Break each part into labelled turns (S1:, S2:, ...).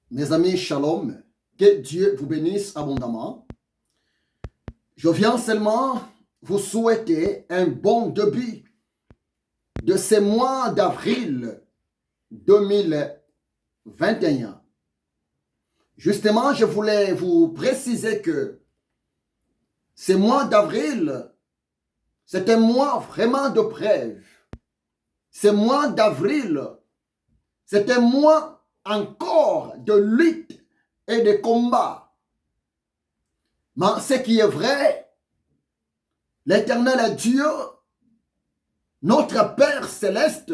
S1: Mes amis, shalom. Que Dieu vous bénisse abondamment. Je viens seulement vous souhaiter un bon début de ce mois d'avril 2021. Justement, je voulais vous préciser que ce mois d'avril, c'est un mois vraiment de preuve. Ce mois d'avril, c'est un mois encore de lutte et de combat. Mais ce qui est vrai, l'Éternel Dieu, notre Père céleste,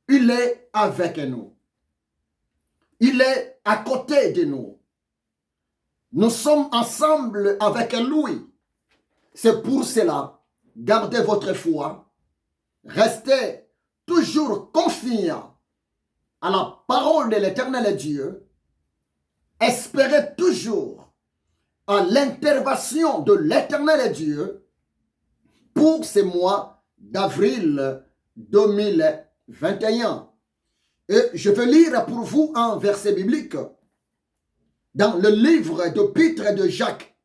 S1: il est avec nous. Il est à côté de nous. Nous sommes ensemble avec lui. C'est pour cela, gardez votre foi, restez toujours confiants à la parole de l'Éternel Dieu, espérez toujours à l'intervention de l'Éternel Dieu pour ce mois d'avril 2021. Et je vais lire pour vous un verset biblique dans le livre d'Épître de Jacques.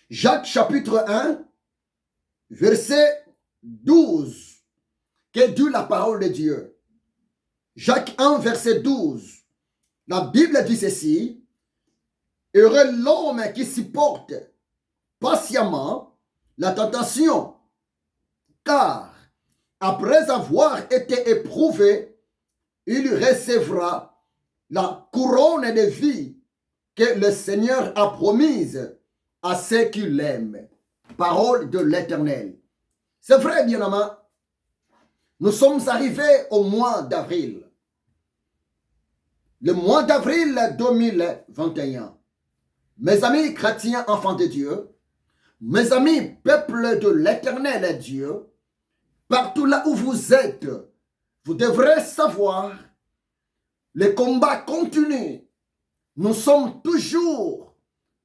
S1: Jacques chapitre 1, verset 12, que dit la parole de Dieu. Jacques 1, verset 12. La Bible dit ceci: heureux l'homme qui supporte patiemment la tentation, car après avoir été éprouvé, il recevra la couronne de vie que le Seigneur a promise à ceux qui l'aiment. Parole de l'Éternel. C'est vrai, bien-aimés, nous sommes arrivés au mois d'avril. Le mois d'avril 2021. Mes amis chrétiens, enfants de Dieu, mes amis peuple de l'Éternel Dieu, partout là où vous êtes, vous devrez savoir, le combat continue. Nous sommes toujours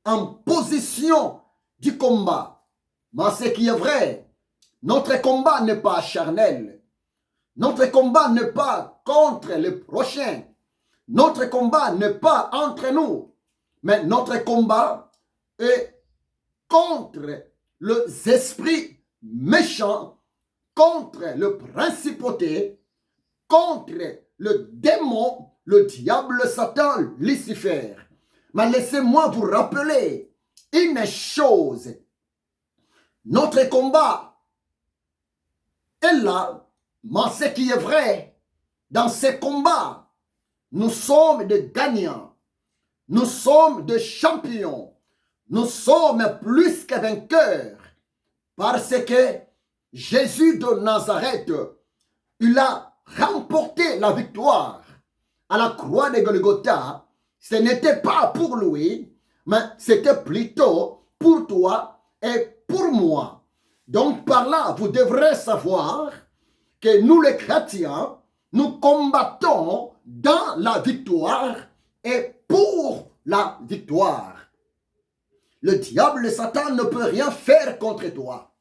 S1: en position du combat. Mais ce qui est vrai, notre combat n'est pas charnel. Notre combat n'est pas contre le prochain. Notre combat n'est pas entre nous, mais notre combat est contre les esprits méchants, contre le principauté, contre le démon, le diable, Satan, Lucifer. Mais laissez-moi vous rappeler une chose. Notre combat est là, mais ce qui est vrai, dans ce combat, nous sommes des gagnants. Nous sommes des champions. Nous sommes plus que vainqueurs. Parce que Jésus de Nazareth, il a remporté la victoire à la croix de Golgotha. Ce n'était pas pour lui, mais c'était plutôt pour toi et pour moi. Donc par là, vous devrez savoir que nous les chrétiens, nous combattons dans la victoire et pour la victoire. Le diable et Satan ne peut rien faire contre toi.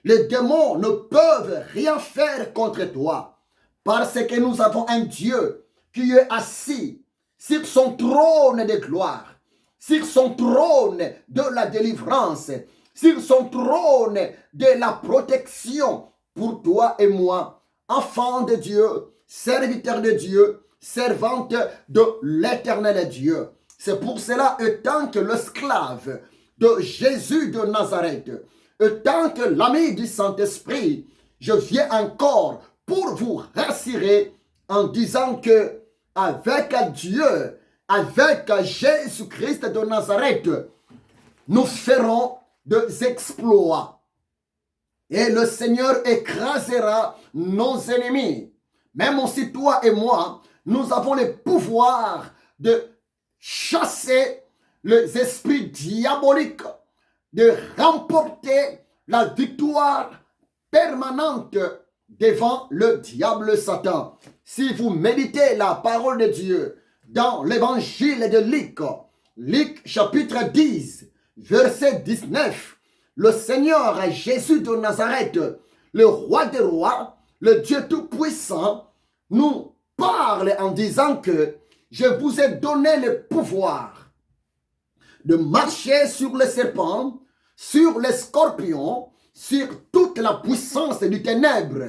S1: Les démons ne peuvent rien faire contre toi. Parce que nous avons un Dieu qui est assis sur son trône de gloire, sur son trône de la délivrance, sur son trône de la protection pour toi et moi, enfants de Dieu, serviteurs de Dieu, servante de l'Éternel Dieu. C'est pour cela, étant que l'esclave de Jésus de Nazareth, étant que l'ami du Saint-Esprit, je viens encore pour vous rassurer en disant que avec Dieu, avec Jésus-Christ de Nazareth, nous ferons des exploits. Et le Seigneur écrasera nos ennemis. Même si toi et moi, nous avons le pouvoir de chasser les esprits diaboliques, de remporter la victoire permanente devant le diable Satan. Si vous méditez la parole de Dieu dans l'évangile de Luc, Luc chapitre 10, verset 19, le Seigneur Jésus de Nazareth, le roi des rois, le Dieu tout-puissant, nous parle en disant que je vous ai donné le pouvoir de marcher sur les serpents, sur les scorpions, sur toute la puissance du ténèbre,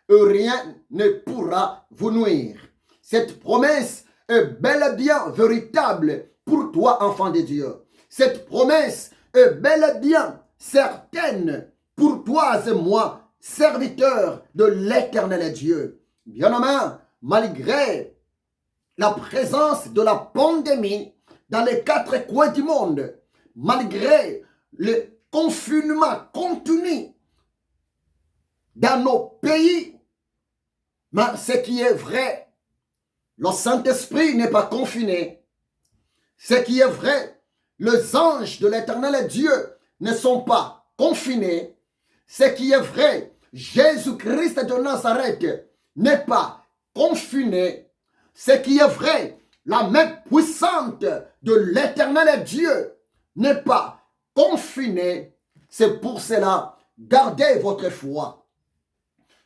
S1: et rien ne pourra vous nuire. Cette promesse est bel et bien véritable pour toi, enfant de Dieu. Cette promesse est bel et bien certaine pour toi et moi, serviteurs de l'éternel Dieu. Bien-aimé, malgré la présence de la pandémie dans les quatre coins du monde, malgré le confinement continu dans nos pays, mais ce qui est vrai, le Saint-Esprit n'est pas confiné. Ce qui est vrai, les anges de l'éternel Dieu ne sont pas confinés. Ce qui est vrai, Jésus-Christ de Nazareth n'est pas confiné. Ce qui est vrai, la main puissante de l'éternel Dieu n'est pas confinée. C'est pour cela, gardez votre foi.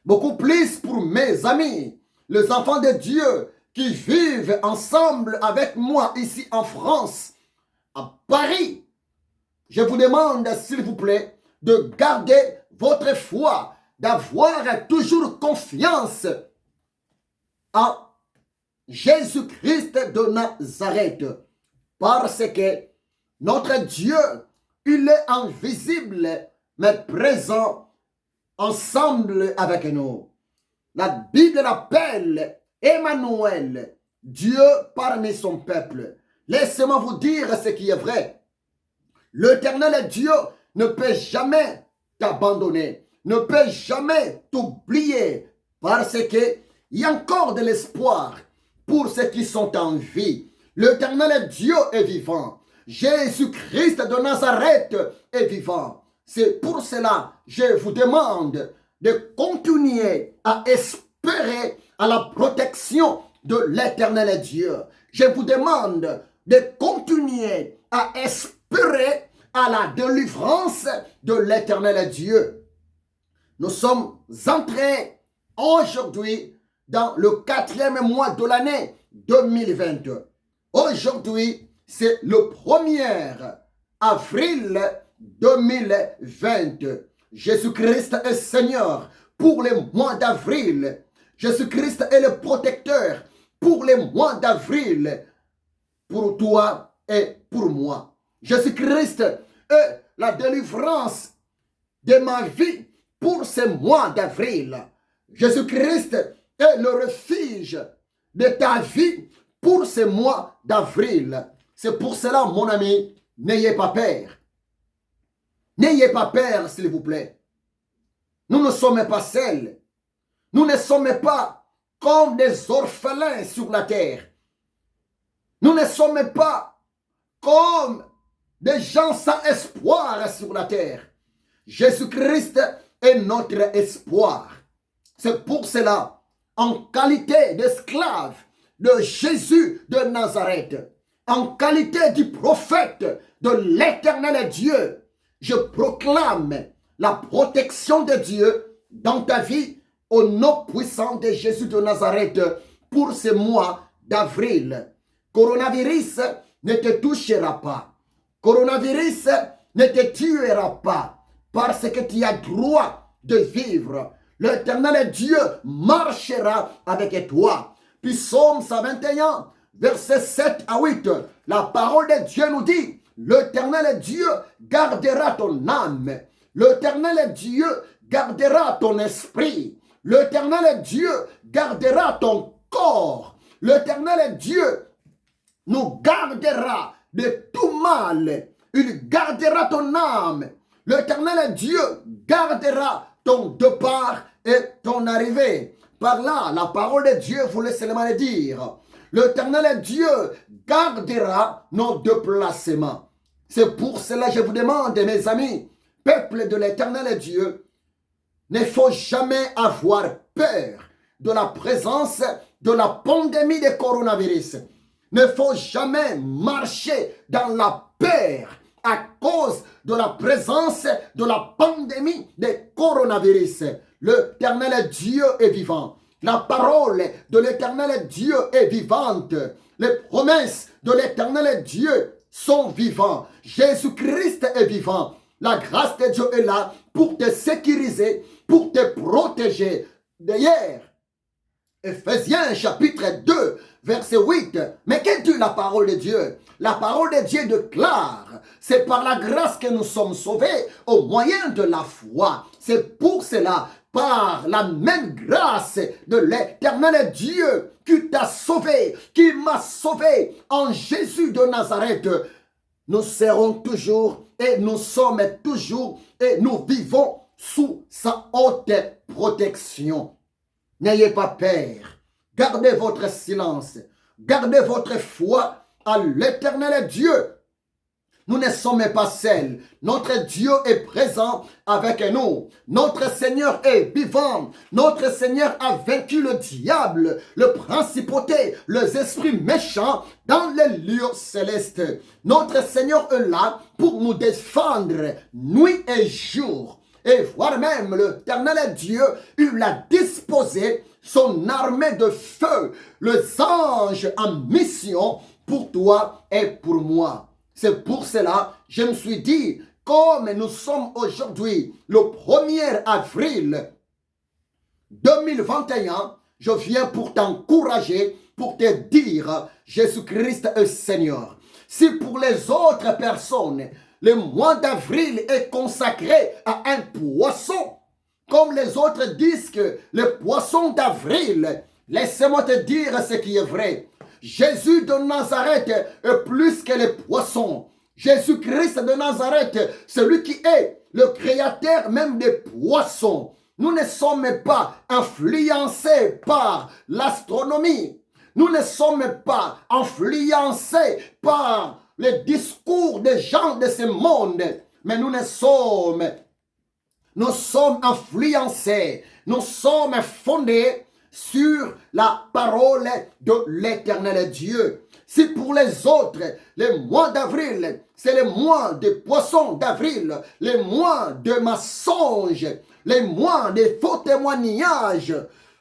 S1: Beaucoup plus pour mes amis, les enfants de Dieu qui vivent ensemble avec moi ici en France, à Paris. Je vous demande, s'il vous plaît, de garder votre foi, d'avoir toujours confiance en Jésus-Christ de Nazareth. Parce que notre Dieu, il est invisible, mais présent ensemble avec nous. La Bible l'appelle Emmanuel, Dieu parmi son peuple. Laissez-moi vous dire ce qui est vrai. L'Éternel Dieu ne peut jamais t'abandonner, ne peut jamais t'oublier, parce qu'il y a encore de l'espoir pour ceux qui sont en vie. L'Éternel Dieu est vivant. Jésus-Christ de Nazareth est vivant. C'est pour cela que je vous demande de continuer à espérer à la protection de l'Éternel Dieu. Je vous demande de continuer à espérer à la délivrance de l'Éternel Dieu. Nous sommes entrés aujourd'hui dans le 4e mois de l'année 2020. Aujourd'hui, c'est le 1er avril 2020. Jésus-Christ est Seigneur pour les mois d'avril. Jésus-Christ est le protecteur pour les mois d'avril, pour toi et pour moi. Jésus-Christ est la délivrance de ma vie pour ces mois d'avril. Jésus-Christ est le refuge de ta vie pour ces mois d'avril. C'est pour cela, mon ami, n'ayez pas peur. N'ayez pas peur, s'il vous plaît. Nous ne sommes pas seuls. Nous ne sommes pas comme des orphelins sur la terre. Nous ne sommes pas comme des gens sans espoir sur la terre. Jésus-Christ est notre espoir. C'est pour cela, en qualité d'esclave de Jésus de Nazareth, en qualité du prophète de l'Éternel Dieu, je proclame la protection de Dieu dans ta vie au nom puissant de Jésus de Nazareth pour ce mois d'avril. Coronavirus ne te touchera pas. Coronavirus ne te tuera pas parce que tu as droit de vivre. L'Éternel Dieu marchera avec toi. Puis Psaume 121, versets 7 à 8, la parole de Dieu nous dit, l'Éternel Dieu gardera ton âme. L'Éternel Dieu gardera ton esprit. L'Éternel Dieu gardera ton corps. L'Éternel Dieu nous gardera de tout mal. Il gardera ton âme. L'Éternel Dieu gardera ton départ et ton arrivée. Par là, la parole de Dieu voulait seulement le dire. L'Éternel Dieu gardera nos déplacements. C'est pour cela que je vous demande, mes amis, peuple de l'Éternel Dieu, ne faut jamais avoir peur de la présence de la pandémie de coronavirus. Ne faut jamais marcher dans la peur à cause de la présence de la pandémie de coronavirus. L'Éternel Dieu est vivant. La parole de l'Éternel Dieu est vivante. Les promesses de l'Éternel Dieu sont vivantes. Jésus-Christ est vivant. La grâce de Dieu est là pour te sécuriser, pour te protéger. D'ailleurs, Ephésiens chapitre 2, verset 8. Mais qu'est-ce que la parole de Dieu? La parole de Dieu déclare, c'est par la grâce que nous sommes sauvés au moyen de la foi. C'est pour cela, par la même grâce de l'Éternel Dieu qui t'a sauvé, qui m'a sauvé en Jésus de Nazareth, nous serons toujours et nous sommes toujours et nous vivons sous sa haute protection. N'ayez pas peur. Gardez votre silence. Gardez votre foi à l'Éternel Dieu. Nous ne sommes pas seuls. Notre Dieu est présent avec nous. Notre Seigneur est vivant. Notre Seigneur a vaincu le diable, le principauté, les esprits méchants dans les lieux célestes. Notre Seigneur est là pour nous défendre nuit et jour. Et voire même l'Éternel Dieu, il a disposé son armée de feu, les anges en mission pour toi et pour moi. C'est pour cela, je me suis dit, comme nous sommes aujourd'hui le 1er avril 2021, je viens pour t'encourager, pour te dire, Jésus-Christ est Seigneur. Si pour les autres personnes, le mois d'avril est consacré à un poisson, comme les autres disent que le poisson d'avril, laissez-moi te dire ce qui est vrai. Jésus de Nazareth est plus que le poisson. Jésus-Christ de Nazareth, celui qui est le créateur même des poissons. Nous ne sommes pas influencés par l'astronomie. Nous ne sommes pas influencés par les discours des gens de ce monde, mais nous sommes influencés, nous sommes fondés sur la parole de l'Éternel Dieu. Si pour les autres, le mois d'avril, c'est le mois des poissons d'avril, le mois de mensonges, le mois des faux témoignages,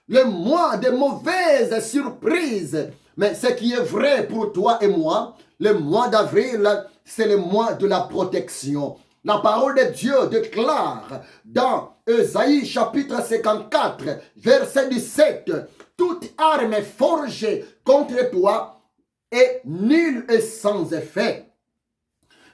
S1: le mois de mauvaises surprises, mais ce qui est vrai pour toi et moi, le mois d'avril, c'est le mois de la protection. La parole de Dieu déclare dans Ésaïe chapitre 54, verset 17, toute arme forgée contre toi est nulle et sans effet.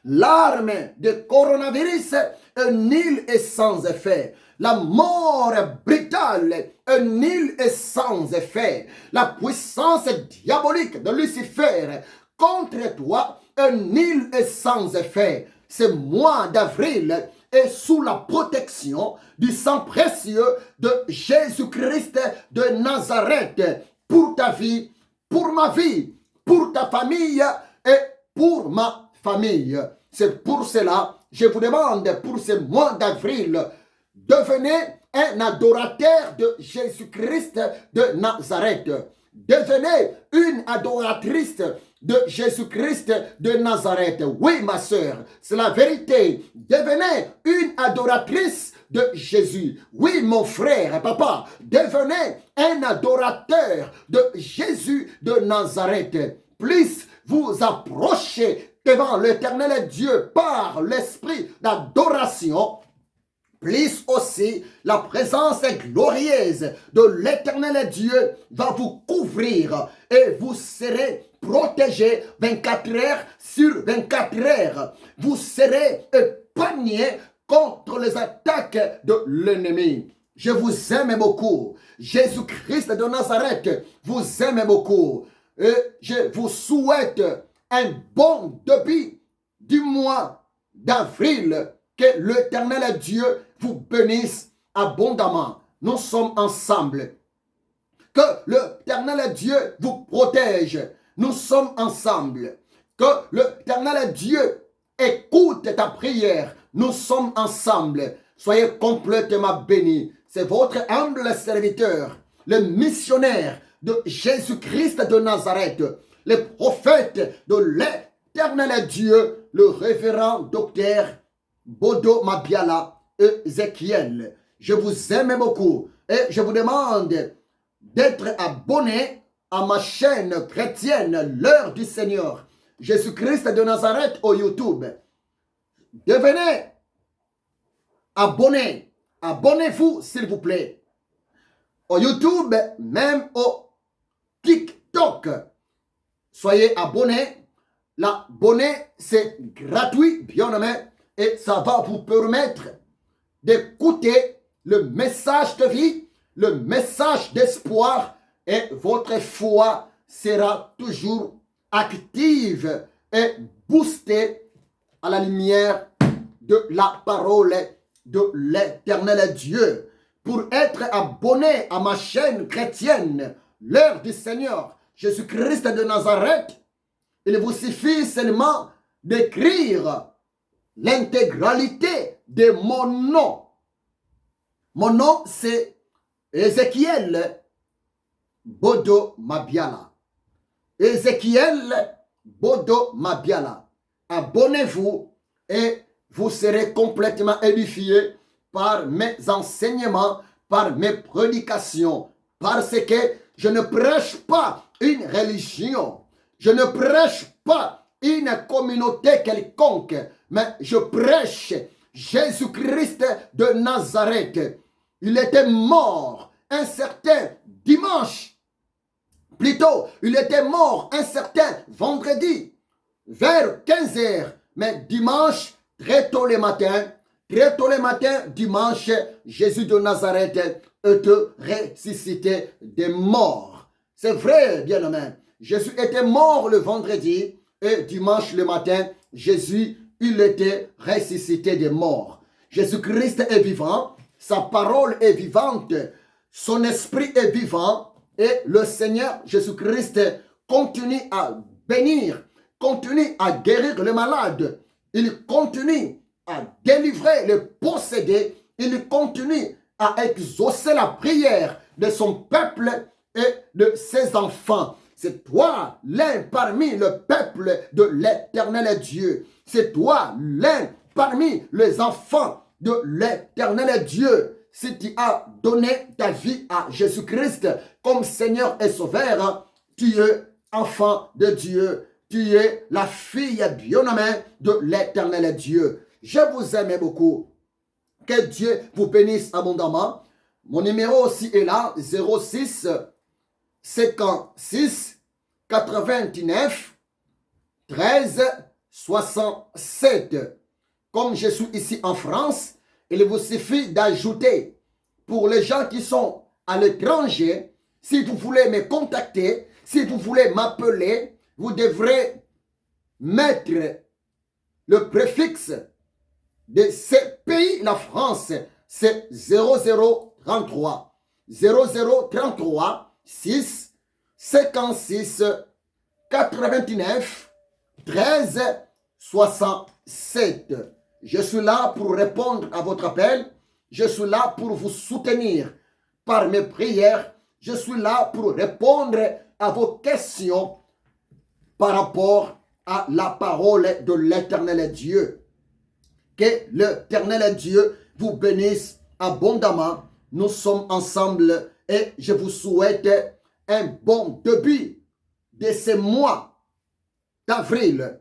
S1: L'arme de coronavirus est nulle et sans effet. La mort brutale est nulle et sans effet. La puissance diabolique de Lucifer contre toi est nulle et sans effet. Ce mois d'avril est sous la protection du sang précieux de Jésus-Christ de Nazareth pour ta vie, pour ma vie, pour ta famille et pour ma famille. C'est pour cela, je vous demande pour ce mois d'avril, devenez un adorateur de Jésus-Christ de Nazareth. Devenez une adoratrice de Jésus-Christ de Nazareth. Oui, ma sœur, c'est la vérité. Devenez une adoratrice de Jésus. Oui, mon frère et papa, devenez un adorateur de Jésus de Nazareth. Plus vous approchez devant l'Éternel Dieu par l'esprit d'adoration, plus aussi la présence glorieuse de l'Éternel Dieu va vous couvrir et vous serez protégé 24 heures sur 24 heures. Vous serez épargné contre les attaques de l'ennemi. Je vous aime beaucoup. Jésus-Christ de Nazareth vous aime beaucoup. Et je vous souhaite un bon début du mois d'avril. Que l'Éternel Dieu vous bénisse abondamment. Nous sommes ensemble. Que l'Éternel Dieu vous protège. Nous sommes ensemble. Que l'Éternel Dieu écoute ta prière. Nous sommes ensemble. Soyez complètement bénis. C'est votre humble serviteur, le missionnaire de Jésus-Christ de Nazareth, le prophète de l'Éternel Dieu, le révérend docteur Bodo Mabiala Ézéchiel. Je vous aime beaucoup et je vous demande d'être abonné à ma chaîne chrétienne, l'heure du Seigneur, Jésus-Christ de Nazareth au YouTube. Devenez abonné. Abonnez-vous, s'il vous plaît. Au YouTube, même au TikTok. Soyez abonnés. L'abonné, c'est gratuit, bien aimé, et ça va vous permettre d'écouter le message de vie, le message d'espoir, et votre foi sera toujours active et boostée à la lumière de la parole de l'Éternel Dieu. Pour être abonné à ma chaîne chrétienne, l'heure du Seigneur, Jésus-Christ de Nazareth, il vous suffit seulement d'écrire l'intégralité de mon nom. Mon nom, c'est Ézéchiel Bodo Mabiala. Ézéchiel Bodo Mabiala. Abonnez-vous et vous serez complètement édifiés par mes enseignements, par mes prédications, parce que je ne prêche pas une religion, je ne prêche pas une communauté quelconque, mais je prêche Jésus-Christ de Nazareth. Il était mort un certain dimanche, plutôt, il était mort un certain vendredi, vers 15 heures, mais dimanche, très tôt le matin, dimanche, Jésus de Nazareth est ressuscité des morts. C'est vrai, bien-aimé. Jésus était mort le vendredi et dimanche le matin, Jésus, il était ressuscité des morts. Jésus-Christ est vivant, sa parole est vivante, son esprit est vivant et le Seigneur Jésus-Christ continue à bénir, continue à guérir les malades, il continue à délivrer les possédés, il continue à exaucer la prière de son peuple et de ses enfants. C'est toi l'un parmi le peuple de l'Éternel Dieu. C'est toi l'un parmi les enfants de l'Éternel Dieu. Si tu as donné ta vie à Jésus-Christ comme Seigneur et Sauveur, tu es enfant de Dieu. Tu es la fille bien-aimée de l'Éternel Dieu. Je vous aime beaucoup. Que Dieu vous bénisse abondamment. Mon numéro aussi est là, 06 56 89 13 67. Comme je suis ici en France, il vous suffit d'ajouter, pour les gens qui sont à l'étranger, si vous voulez me contacter, si vous voulez m'appeler, vous devrez mettre le préfixe de ce pays, la France, c'est 0033. 0033 6 56 89 13 67. Je suis là pour répondre à votre appel. Je suis là pour vous soutenir par mes prières. Je suis là pour répondre à vos questions par rapport à la parole de l'Éternel Dieu. Que l'Éternel Dieu vous bénisse abondamment. Nous sommes ensemble et je vous souhaite un bon début de ce mois d'avril.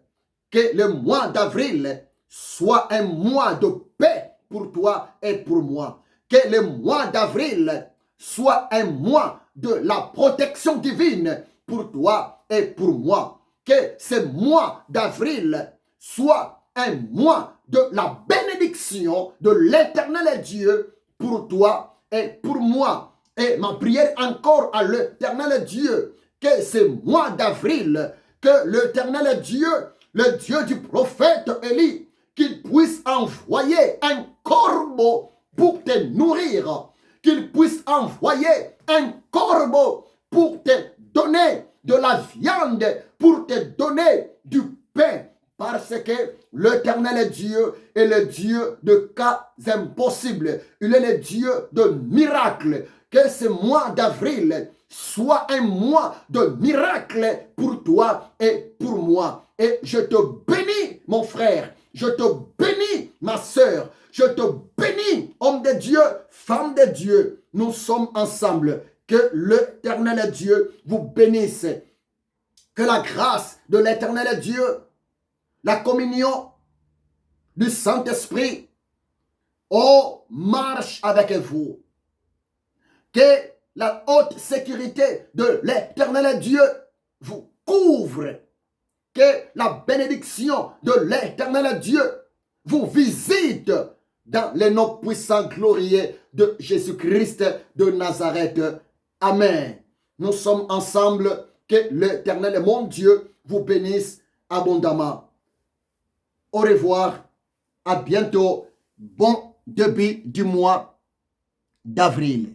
S1: Que le mois d'avril soit un mois de paix pour toi et pour moi. Que le mois d'avril soit un mois de la protection divine pour toi et pour moi. Que ce mois d'avril soit un mois de la bénédiction de l'Éternel Dieu pour toi et pour moi. Et ma prière encore à l'Éternel Dieu, que ce mois d'avril, que l'Éternel Dieu, le Dieu du prophète Élie, qu'il puisse envoyer un corbeau pour te nourrir, qu'il puisse envoyer un corbeau pour te donner de la viande, pour te donner du pain, parce que l'Éternel Dieu est le Dieu de cas impossibles. Il est le Dieu de miracles. Que ce mois d'avril soit un mois de miracles pour toi et pour moi. Et je te bénis, mon frère. Je te bénis, ma sœur. Je te bénis, homme de Dieu, femme de Dieu. Nous sommes ensemble. Que l'Éternel Dieu vous bénisse. Que la grâce de l'Éternel Dieu, la communion du Saint-Esprit, marche avec vous. Que la haute sécurité de l'Éternel Dieu vous couvre. Que la bénédiction de l'Éternel Dieu vous visite dans les noms puissants glorieux de Jésus-Christ de Nazareth. Amen. Nous sommes ensemble. Que l'Éternel, mon Dieu, vous bénisse abondamment. Au revoir. À bientôt. Bon début du mois d'avril.